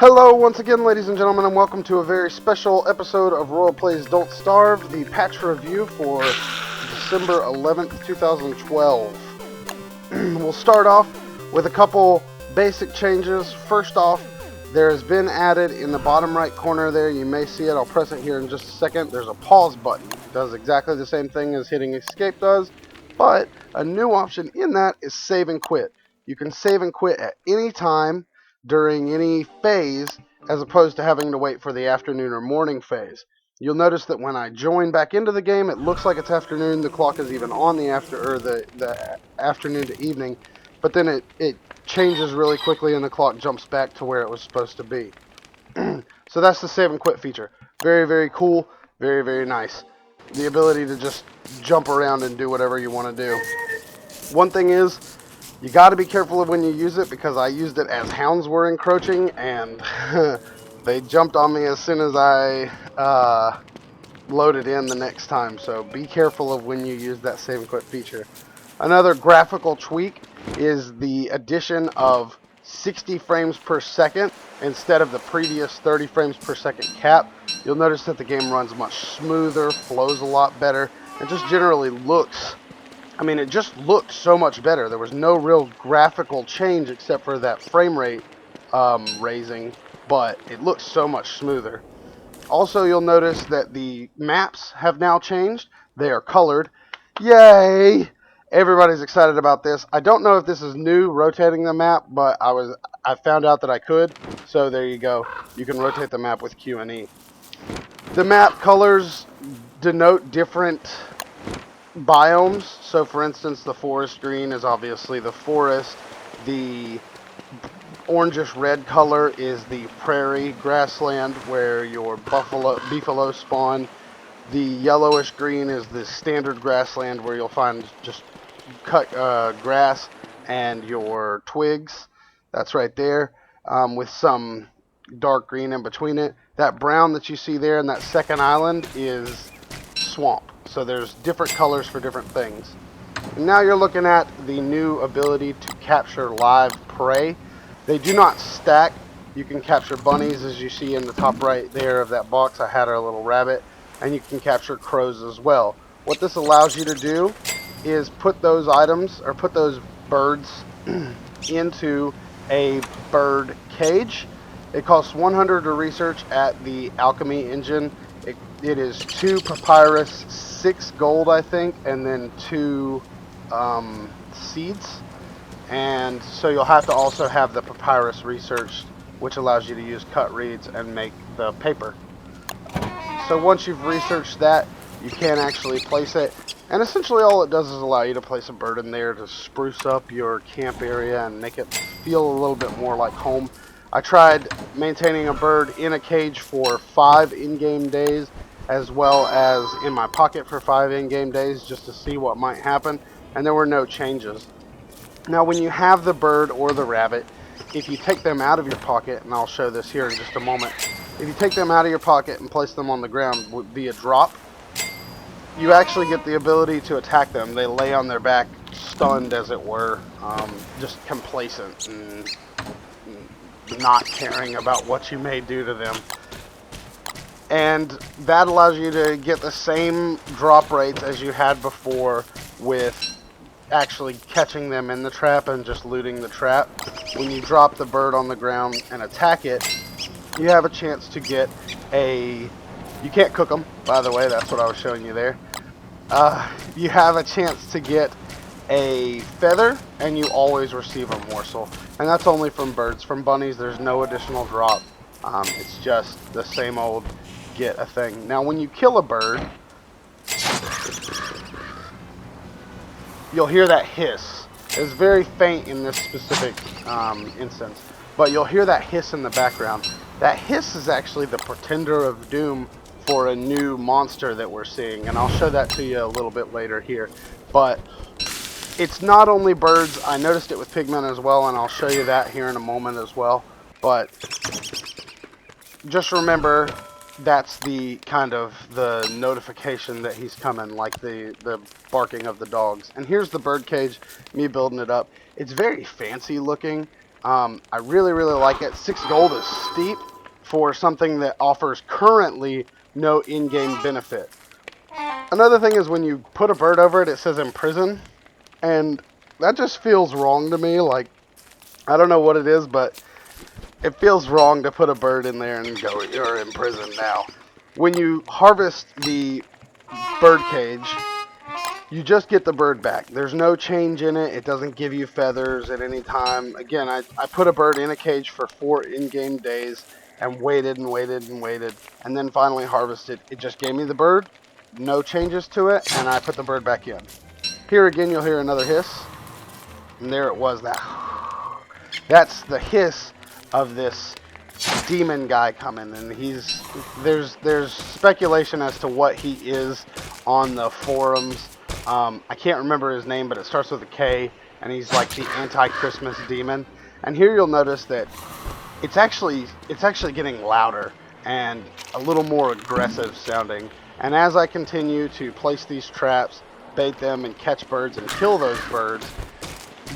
Hello once again, ladies and gentlemen, and welcome to a very special episode of Royal Plays Don't Starve, the patch review for December 11th, 2012. We'll start off with a couple basic changes. First off, there has been added in the bottom right corner there, you may see it, I'll press it here in just a second, there's a pause button. It does exactly the same thing as hitting escape does, but a new option in that is save and quit. You can save and quit at any time during any phase, as opposed to having to wait for the afternoon or morning phase. You'll notice that when I join back into the game, it looks like it's afternoon. The clock is even on the afternoon to evening, but then it changes really quickly and the clock jumps back to where it was supposed to be. So that's the save and quit feature. Very, very cool. Very, very nice. The ability to just jump around and do whatever you want to do. One thing is, you got to be careful of when you use it, because I used it as hounds were encroaching, and they jumped on me as soon as I loaded in the next time. So be careful of when you use that save and quit feature. Another graphical tweak is the addition of 60 frames per second instead of the previous 30 frames per second cap. You'll notice that the game runs much smoother, flows a lot better, and just generally looks, it just looked so much better. There was no real graphical change except for that frame rate raising, but it looks so much smoother. Also, you'll notice that the maps have now changed. They are colored. Yay! Everybody's excited about this. I don't know if this is new, rotating the map, but I found out that I could, so there you go. You can rotate the map with Q and E. The map colors denote different biomes. So for instance, the forest green is obviously the forest. The orangish red color is the prairie grassland where your beefalo spawn. The yellowish green is the standard grassland where you'll find just cut grass and your twigs. That's right there, with some dark green in between it. That brown that you see there in that second island is swamp. So there's different colors for different things. And now you're looking at the new ability to capture live prey. They do not stack. You can capture bunnies, as you see in the top right there of that box. I had a little rabbit. And you can capture crows as well. What this allows you to do is put those items, or put those birds into a bird cage. It costs 100 to research at the alchemy engine. It is 2 papyrus, 6 gold, I think, and then 2 seeds. And so you'll have to also have the papyrus researched, which allows you to use cut reeds and make the paper. So once you've researched that, you can actually place it. And essentially all it does is allow you to place a bird in there to spruce up your camp area and make it feel a little bit more like home. I tried maintaining a bird in a cage for 5 in-game days, as well as in my pocket for 5 in-game days, just to see what might happen, and there were no changes. Now when you have the bird or the rabbit, if you take them out of your pocket, and I'll show this here in just a moment, if you take them out of your pocket and place them on the ground via drop, you actually get the ability to attack them. They lay on their back, stunned as it were, just complacent and not caring about what you may do to them. And that allows you to get the same drop rates as you had before with actually catching them in the trap and just looting the trap. When you drop the bird on the ground and attack it, you have a chance to get you can't cook them, by the way, that's what I was showing you there. You have a chance to get a feather, and you always receive a morsel. And that's only from birds. From bunnies, there's no additional drop. It's just the same old get a thing. Now, when you kill a bird, you'll hear that hiss. It's very faint in this specific instance, but you'll hear that hiss in the background. That hiss is actually the Pretender of Doom for a new monster that we're seeing, and I'll show that to you a little bit later here. But it's not only birds. I noticed it with pigmen as well, and I'll show you that here in a moment as well. But just remember, that's the kind of the notification that he's coming, like the barking of the dogs. And here's the bird cage, me building it up. It's very fancy looking. I really, really like it. 6 gold is steep for something that offers currently no in-game benefit. Another thing is when you put a bird over it, it says imprison, and that just feels wrong to me. Like, I don't know what it is, but it feels wrong to put a bird in there and go, you're in prison now. When you harvest the bird cage, you just get the bird back. There's no change in it. It doesn't give you feathers at any time. Again, I put a bird in a cage for 4 in-game days and waited and waited and waited, and then finally harvested. It just gave me the bird, no changes to it, and I put the bird back in. Here again, you'll hear another hiss, and there it was. That's the hiss of this demon guy coming, and there's speculation as to what he is on the forums. I can't remember his name, but it starts with a K, and he's like the anti-Christmas demon. And here you'll notice that it's actually getting louder and a little more aggressive sounding. And as I continue to place these traps, bait them, and catch birds and kill those birds,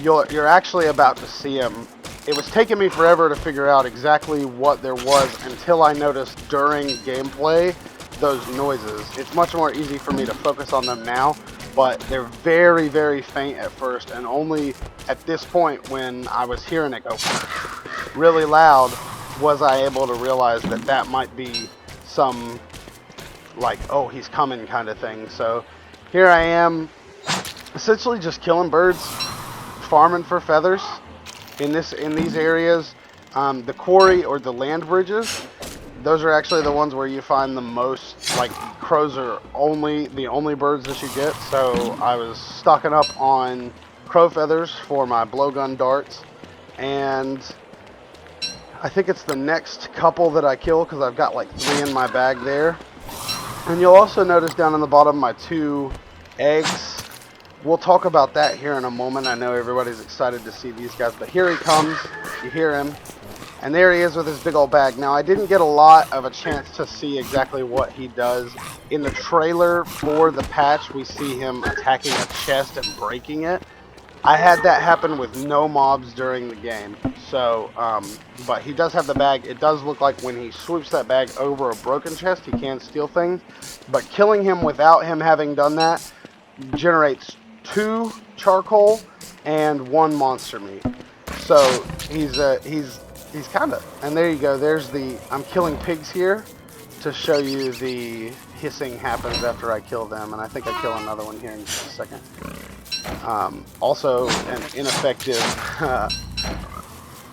you're actually about to see him. It was taking me forever to figure out exactly what there was until I noticed during gameplay those noises. It's much more easy for me to focus on them now, but they're very, very faint at first, and only at this point when I was hearing it go really loud was I able to realize that that might be some, like, oh, he's coming kind of thing. So here I am, essentially just killing birds, farming for feathers in these areas. The quarry or the land bridges, those are actually the ones where you find the most, like, crows are the only birds that you get. So I was stocking up on crow feathers for my blowgun darts, and I think it's the next couple that I kill because I've got like 3 in my bag there. And you'll also notice down on the bottom my 2 eggs. We'll talk about that here in a moment. I know everybody's excited to see these guys, but here he comes. You hear him. And there he is with his big old bag. Now, I didn't get a lot of a chance to see exactly what he does. In the trailer for the patch, we see him attacking a chest and breaking it. I had that happen with no mobs during the game. So, but he does have the bag. It does look like when he swoops that bag over a broken chest, he can steal things. But killing him without him having done that generates 2 charcoal and 1 monster meat. So he's kind of, and there you go. There's the, I'm killing pigs here to show you the hissing happens after I kill them, and I think I kill another one here in just a second. Also an ineffective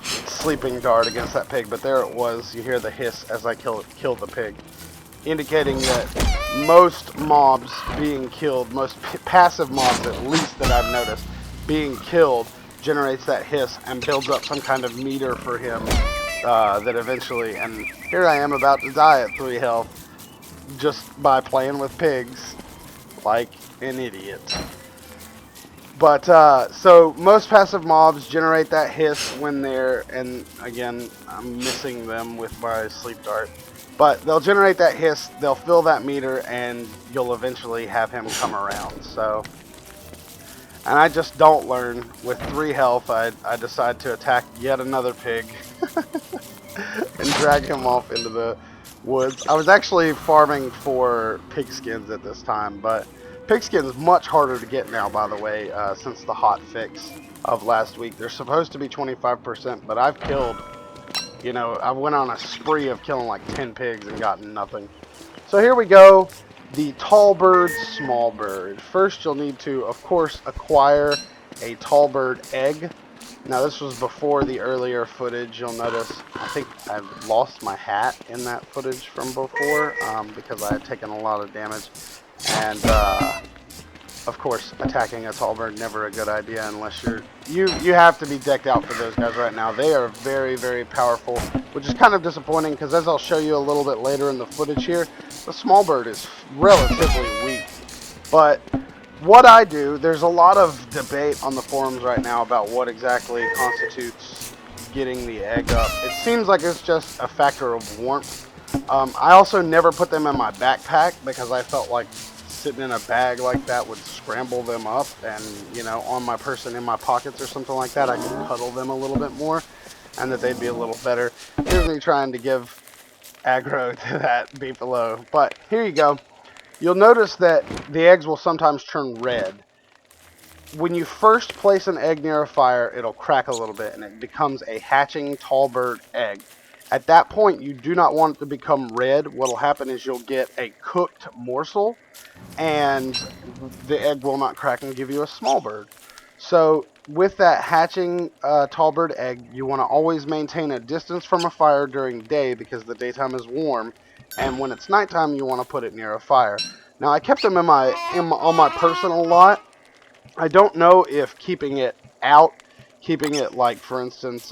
sleeping dart against that pig, but there it was. You hear the hiss as I kill the pig, indicating that most mobs being killed, most passive mobs at least that I've noticed being killed, generates that hiss and builds up some kind of meter for him that eventually, and here I am about to die at 3 health just by playing with pigs like an idiot. But so most passive mobs generate that hiss when they're, and again I'm missing them with my sleep dart, but they'll generate that hiss, they'll fill that meter, and you'll eventually have him come around. So, and I just don't learn. With 3 health, I decide to attack yet another pig and drag him off into the woods. I was actually farming for pig skins at this time, but pig skin's much harder to get now, by the way, since the hot fix of last week. They're supposed to be 25%, but I've killed, you know, I went on a spree of killing like 10 pigs and gotten nothing. So here we go. The tall bird, small bird. First, you'll need to, of course, acquire a tall bird egg. Now, this was before the earlier footage. You'll notice, I think I've lost my hat in that footage from before because I had taken a lot of damage. And, of course, attacking a tall bird, never a good idea unless you have to be decked out for those guys right now. They are very, very powerful, which is kind of disappointing because, as I'll show you a little bit later in the footage here, the small bird is relatively weak. But what I do, there's a lot of debate on the forums right now about what exactly constitutes getting the egg up. It seems like it's just a factor of warmth. I also never put them in my backpack because I felt like sitting in a bag like that would scramble them up, and you know, on my person in my pockets or something like that, I could cuddle them a little bit more, and that they'd be a little better. Here's me trying to give aggro to that beefalo. But here you go. You'll notice that the eggs will sometimes turn red. When you first place an egg near a fire, it'll crack a little bit and it becomes a hatching tall bird egg. At that point, you do not want it to become red. What'll happen is you'll get a cooked morsel and the egg will not crack and give you a small bird. So with that hatching tall bird egg, you want to always maintain a distance from a fire during the day because the daytime is warm, and when it's nighttime, you want to put it near a fire. Now I kept them on my personal lot. I don't know if keeping it out, keeping it like, for instance,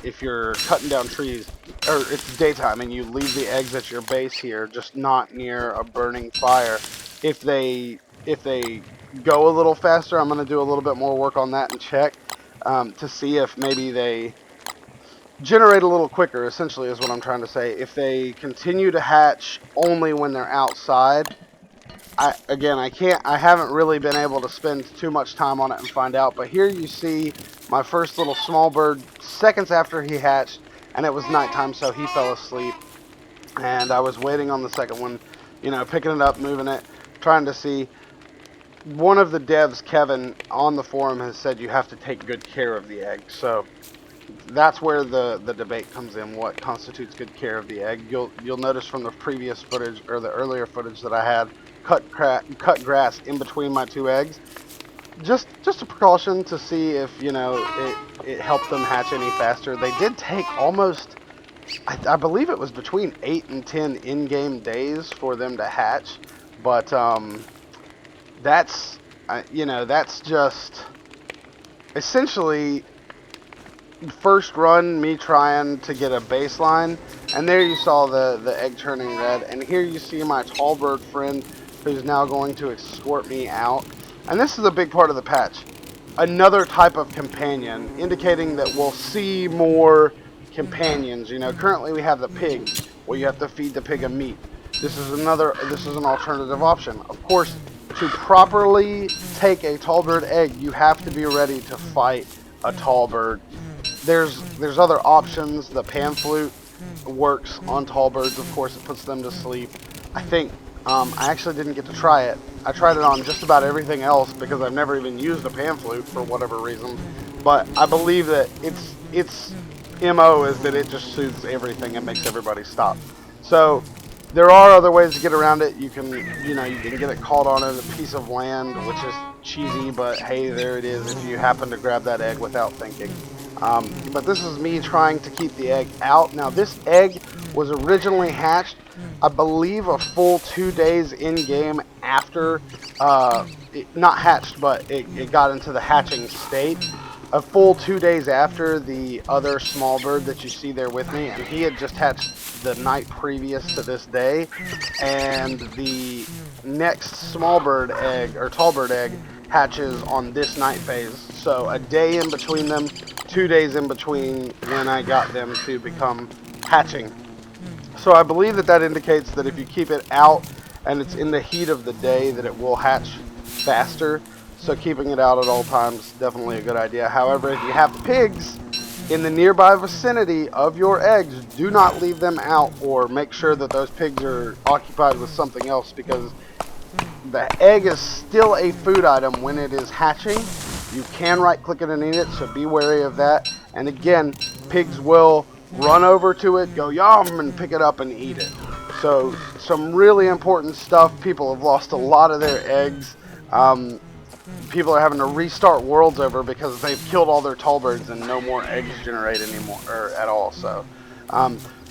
if you're cutting down trees, or it's daytime and you leave the eggs at your base here, just not near a burning fire. If they go a little faster, I'm going to do a little bit more work on that and check to see if maybe they generate a little quicker, essentially is what I'm trying to say. If they continue to hatch only when they're outside, I haven't really been able to spend too much time on it and find out, but here you see my first little small bird seconds after he hatched, and it was nighttime, so he fell asleep, and I was waiting on the second one, you know, picking it up, moving it, trying to see. One of the devs, Kevin, on the forum has said you have to take good care of the egg, so that's where the debate comes in. What constitutes good care of the egg? You'll notice from the previous footage, or the earlier footage that I had, cut grass in between my two eggs. Just a precaution to see if, you know, it helped them hatch any faster. They did take almost, I believe it was between 8 and 10 in-game days for them to hatch, but that's you know, that's just essentially first run me trying to get a baseline, and there you saw the egg turning red, and here you see my tall bird friend who's now going to escort me out. And this is a big part of the patch, another type of companion, indicating that we'll see more companions. You know, currently we have the pig, where you have to feed the pig a meat. This is an alternative option. Of course, to properly take a tall bird egg, you have to be ready to fight a tall bird. There's other options. The pan flute works on tall birds. Of course, it puts them to sleep. I think I actually didn't get to try it. I tried it on just about everything else because I've never even used a pan flute for whatever reason. But I believe that its MO is that it just soothes everything and makes everybody stop. So there are other ways to get around it. You can get it caught on a piece of land, which is cheesy, but hey, there it is if you happen to grab that egg without thinking. But this is me trying to keep the egg out. Now, this egg was originally hatched, I believe, a full 2 days in-game after, not hatched, but it got into the hatching state. A full 2 days after the other small bird that you see there with me, and he had just hatched the night previous to this day, and the next small bird egg, or tall bird egg, hatches on this night phase. So a day in between them, 2 days in between when I got them to become hatching. So I believe that indicates that if you keep it out and it's in the heat of the day, that it will hatch faster. So keeping it out at all times is definitely a good idea. However, if you have pigs in the nearby vicinity of your eggs, do not leave them out, or make sure that those pigs are occupied with something else, because the egg is still a food item when it is hatching. You can right click it and eat it, so be wary of that. And again, pigs will run over to it, go yum, and pick it up and eat it. So some really important stuff. People have lost a lot of their eggs. People are having to restart worlds over because they've killed all their tall birds and no more eggs generate anymore, or at all. So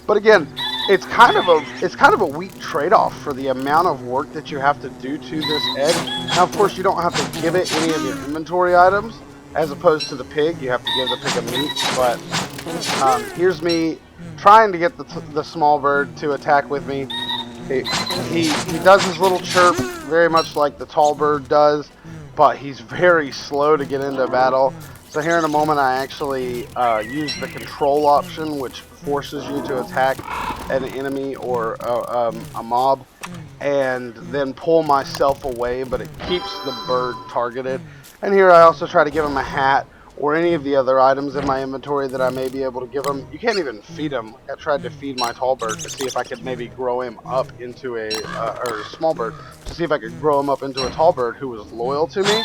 but again, it's kind of a weak trade-off for the amount of work that you have to do to this egg. Now, of course, you don't have to give it any of your inventory items, as opposed to the pig. You have to give the pig a meat. But here's me trying to get the small bird to attack with me. He does his little chirp, very much like the tall bird does, but he's very slow to get into battle. So here in a moment, I actually use the control option, which forces you to attack an enemy or a mob, and then pull myself away, but it keeps the bird targeted. And here I also try to give him a hat or any of the other items in my inventory that I may be able to give him. You can't even feed him. Like I tried to feed my tall bird to see if I could maybe grow him up into or a small bird, to see if I could grow him up into a tall bird who was loyal to me,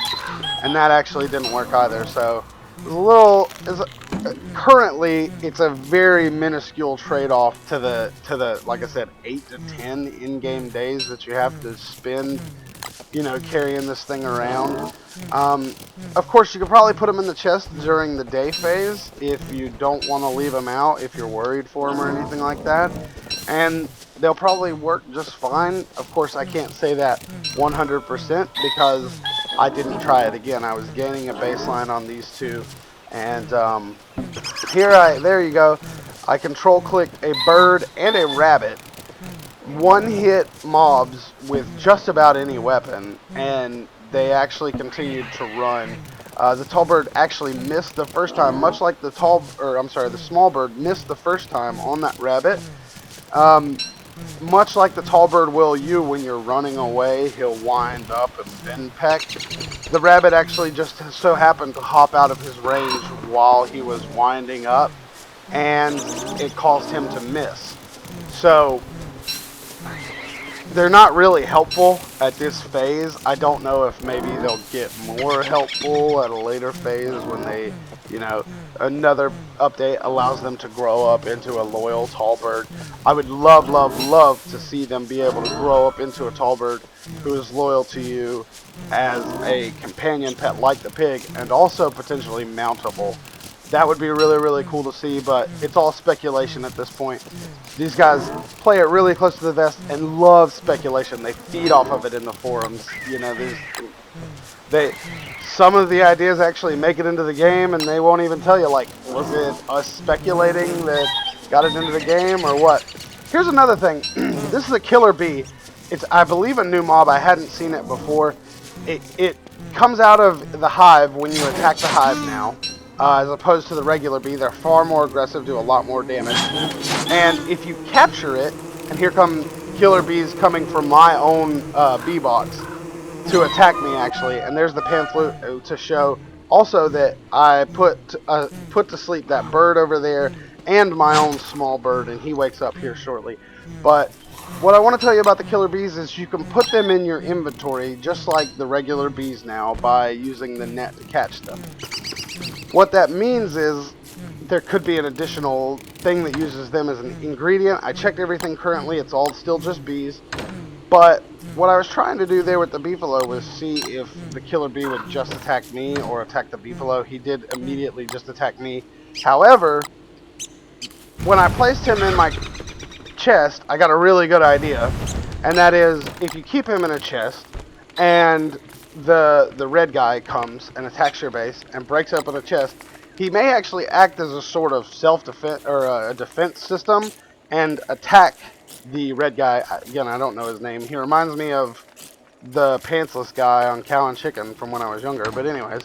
and that actually didn't work either. So it's a little, currently it's a very minuscule trade-off to the like I said 8 to 10 in-game days that you have to spend, you know, carrying this thing around. Of course, you could probably put them in the chest during the day phase if you don't want to leave them out, if you're worried for them or anything like that. And they'll probably work just fine. Of course, I can't say that 100% because I didn't try it again. I was gaining a baseline on these two. And there you go. I control clicked a bird and a rabbit. One hit mobs with just about any weapon, and they actually continued to run. The tall bird actually missed the first time, much like the small bird missed the first time on that rabbit. Much like the tall bird will you when you're running away, he'll wind up and then peck. The rabbit actually just so happened to hop out of his range while he was winding up, and it caused him to miss. So they're not really helpful at this phase. I don't know if maybe they'll get more helpful at a later phase when they, you know, another update allows them to grow up into a loyal tall bird. I would love, love, love to see them be able to grow up into a tall bird who is loyal to you as a companion pet like the pig, and also potentially mountable. That would be really, really cool to see, but it's all speculation at this point. These guys play it really close to the vest and love speculation. They feed off of it in the forums. You know, some of the ideas actually make it into the game, and they won't even tell you, like, was it us speculating that got it into the game or what? Here's another thing. This is a killer bee. It's, I believe, a new mob. I hadn't seen it before. It comes out of the hive when you attack the hive now. As opposed to the regular bee, they're far more aggressive, do a lot more damage. And if you capture it, and here come killer bees coming from my own bee box to attack me actually, and there's the pamphlet to show also that I put to sleep that bird over there and my own small bird, and he wakes up here shortly. But what I want to tell you about the killer bees is you can put them in your inventory just like the regular bees now by using the net to catch them. What that means is there could be an additional thing that uses them as an ingredient. I checked everything currently. It's all still just bees. But what I was trying to do there with the beefalo was see if the killer bee would just attack me or attack the beefalo. He did immediately just attack me. However, when I placed him in my chest, I got a really good idea. And that is, if you keep him in a chest and the red guy comes and attacks your base and breaks open a chest, he may actually act as a sort of self-defense or a defense system and attack the red guy. Again, I don't know his name. He reminds me of the pantsless guy on Cow and Chicken from when I was younger. But anyways,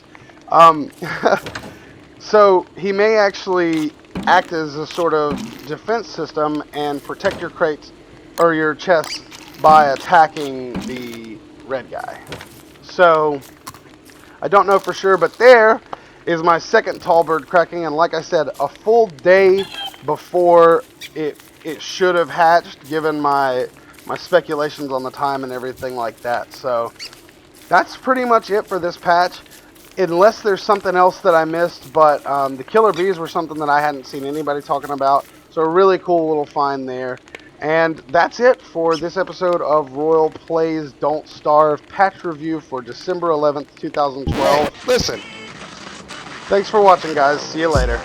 so he may actually act as a sort of defense system and protect your crates or your chests by attacking the red guy. So I don't know for sure, but there is my second tall bird cracking, and like I said, a full day before it should have hatched, given my speculations on the time and everything like that. So that's pretty much it for this patch, unless there's something else that I missed. But the killer bees were something that I hadn't seen anybody talking about, so a really cool little find there. And that's it for this episode of Royal Plays Don't Starve patch review for December 11th, 2012. Hey, listen. Thanks for watching, guys. See you later.